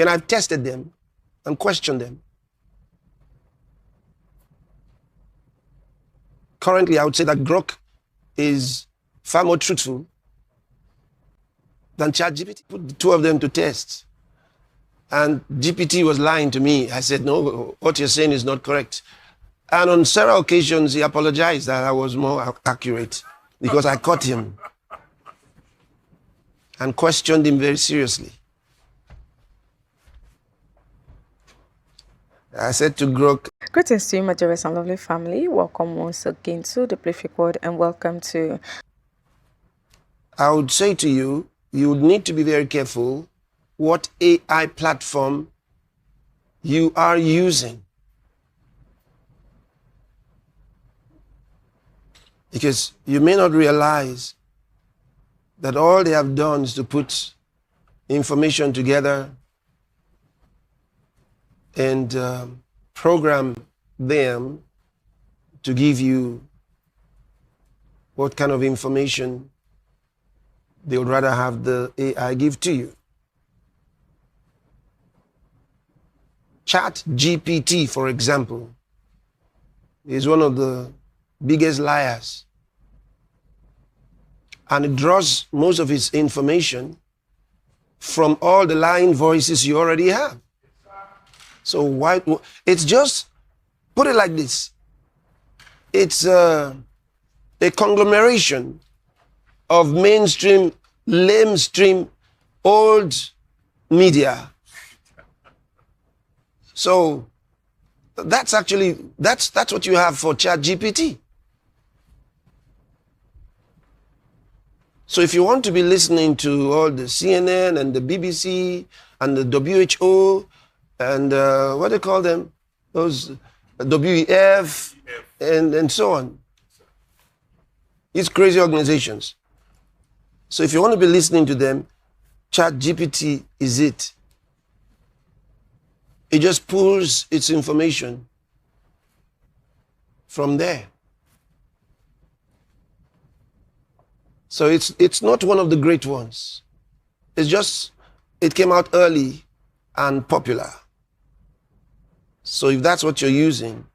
And I've tested them and questioned them. Currently, I would say that Grok is far more truthful than ChatGPT. Put the two of them to test. And GPT was lying to me. I said, no, what you're saying is not correct. And on several occasions, he apologized that I was more accurate because I caught him and questioned him very seriously. I said to Grok, Greetings to you, my dearest and lovely family. Welcome once again to the Prolific Word, and welcome to... I would say to you, you would need to be very careful what AI platform you are using. Because you may not realize that all they have done is to put information together and program them to give you what kind of information they would rather have the AI give to you. ChatGPT, for example, is one of the biggest liars. And it draws most of its information from all the lying voices you already have. So why? It's just, put it like this. It's a conglomeration of mainstream, lamestream, old media. So that's actually, that's what you have for ChatGPT. So if you want to be listening to all the CNN and the BBC and the WHO and what do they call them? Those WEF and so on. These crazy organizations. So if you want to be listening to them, ChatGPT is it. It just pulls its information from there. So it's not one of the great ones. It's just, it came out early and popular. So if that's what you're using,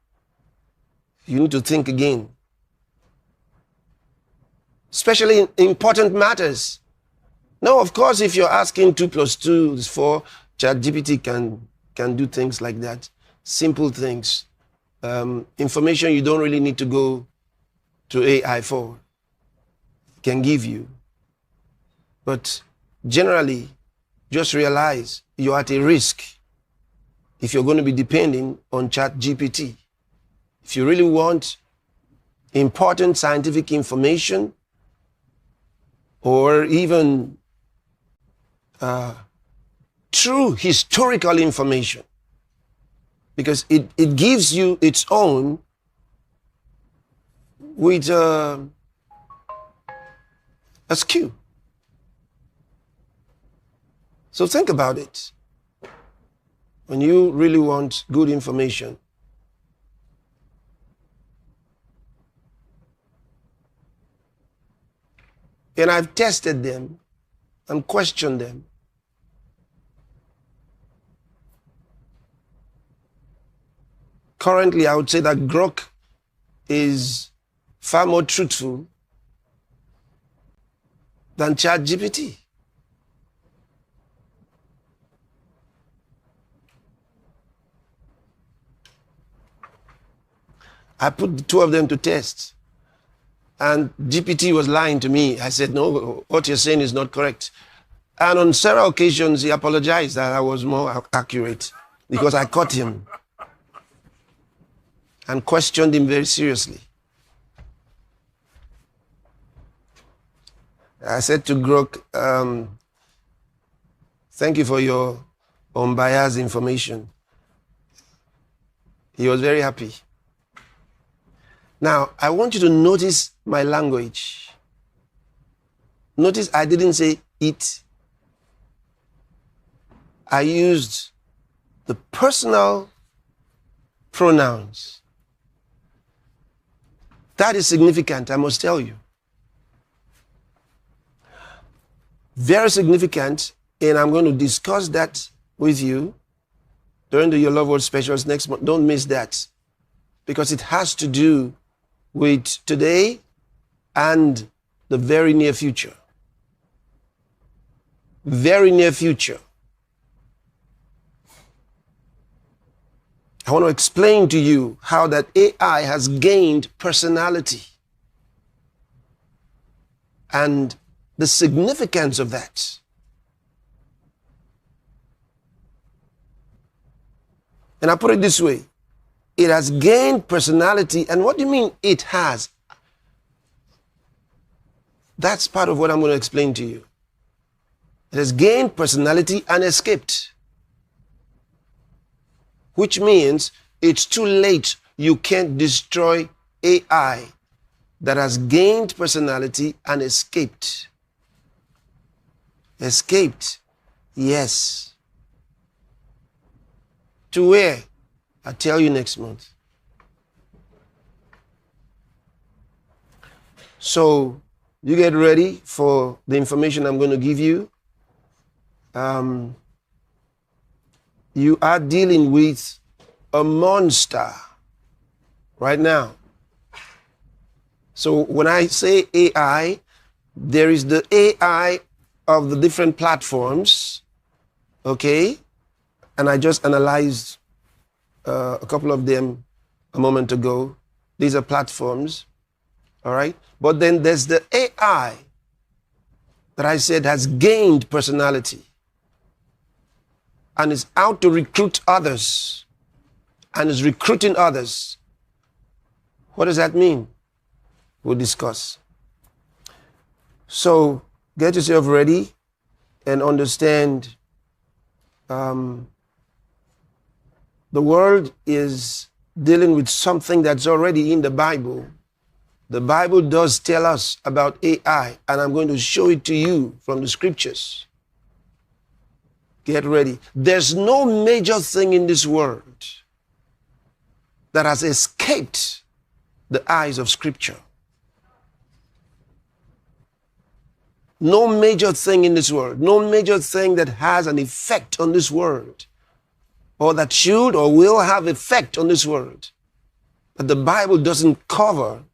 you need to think again. Especially in important matters. Now, of course, if you're asking 2 + 2 is 4, ChatGPT can do things like that. Simple things. Information you don't really need to go to AI for. Can give you. But generally, just realize you're at a risk if you're going to be depending on ChatGPT. If you really want important scientific information or even true historical information, because it gives you its own with a skew. So think about it. When you really want good information, and I've tested them and questioned them. Currently, I would say that Grok is far more truthful than ChatGPT. I put the two of them to test. And GPT was lying to me. I said, no, what you're saying is not correct. And on several occasions, he apologized that I was more accurate because I caught him and questioned him very seriously. I said to Grok, thank you for your unbiased information. He was very happy. Now, I want you to notice my language. Notice I didn't say it. I used the personal pronouns. That is significant, I must tell you. Very significant, and I'm going to discuss that with you during the Your Love World Specials next month. Don't miss that, because it has to do with today and the very near future. Very near future. I want to explain to you how that AI has gained personality and the significance of that. And I put it this way: it has gained personality. And what do you mean it has? That's part of what I'm going to explain to you. It has gained personality and escaped, which means it's too late. You can't destroy AI that has gained personality and escaped. Escaped, yes. To where? I'll tell you next month. So you get ready for the information I'm going to give you. You are dealing with a monster right now. So when I say AI, there is the AI of the different platforms, okay? And I just analyzed a couple of them a moment ago. These are platforms, all right? But then there's the AI that I said has gained personality and is out to recruit others and is recruiting others. What does that mean? We'll discuss. So get yourself ready and understand the world is dealing with something that's already in the Bible. The Bible does tell us about AI, and I'm going to show it to you from the scriptures. Get ready. There's no major thing in this world that has escaped the eyes of Scripture. No major thing in this world, no major thing that has an effect on this world, or that should or will have effect on this world, that the Bible doesn't cover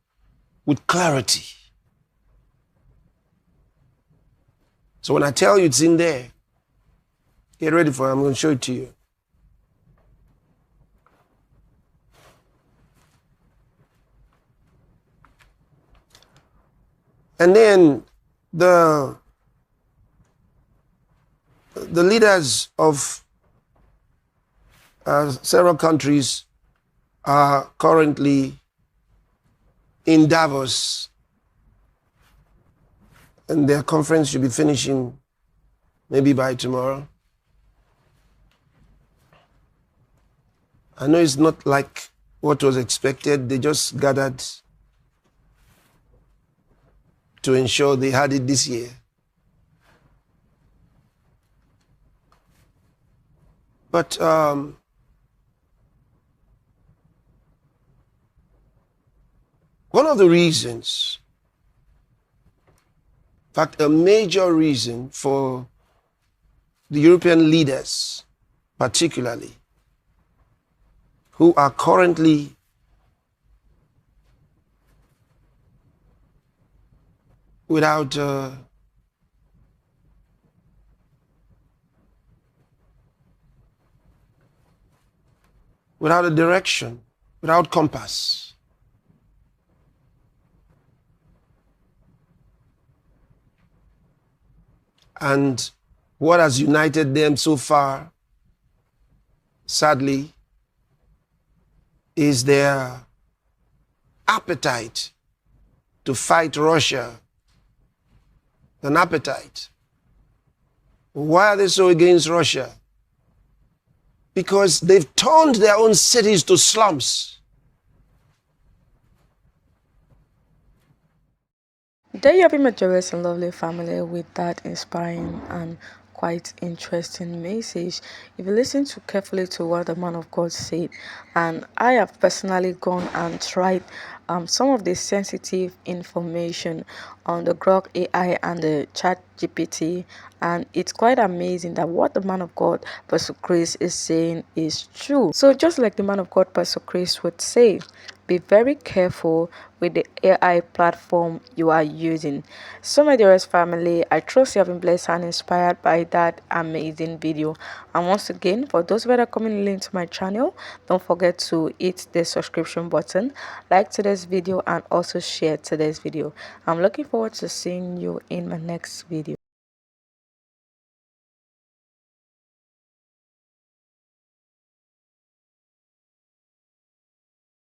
with clarity. So when I tell you it's in there, get ready for it. I'm going to show it to you. And then the leaders of several countries are currently in Davos, and their conference should be finishing maybe by tomorrow. I know it's not like what was expected. They just gathered to ensure they had it this year. But one of the reasons, in fact, a major reason for the European leaders, particularly, who are currently without a direction, without compass. And what has united them so far, sadly, is their appetite to fight Russia. An appetite. Why are they so against Russia? Because they've turned their own cities to slums. There you have been, my joyous and lovely family, with that inspiring and quite interesting message if you listen to carefully to what the man of God said. And I have personally gone and tried some of the sensitive information on the Grok AI and the Chat GPT, and it's quite amazing that what the man of God Pastor Chris is saying is true. So just like the man of God Pastor Chris would say, be very careful with the AI platform you are using. So my dearest family, I trust you have been blessed and inspired by that amazing video. And once again, for those that are coming late to my channel, don't forget to hit the subscription button, like today's video, and also share today's video. I'm looking forward to seeing you in my next video.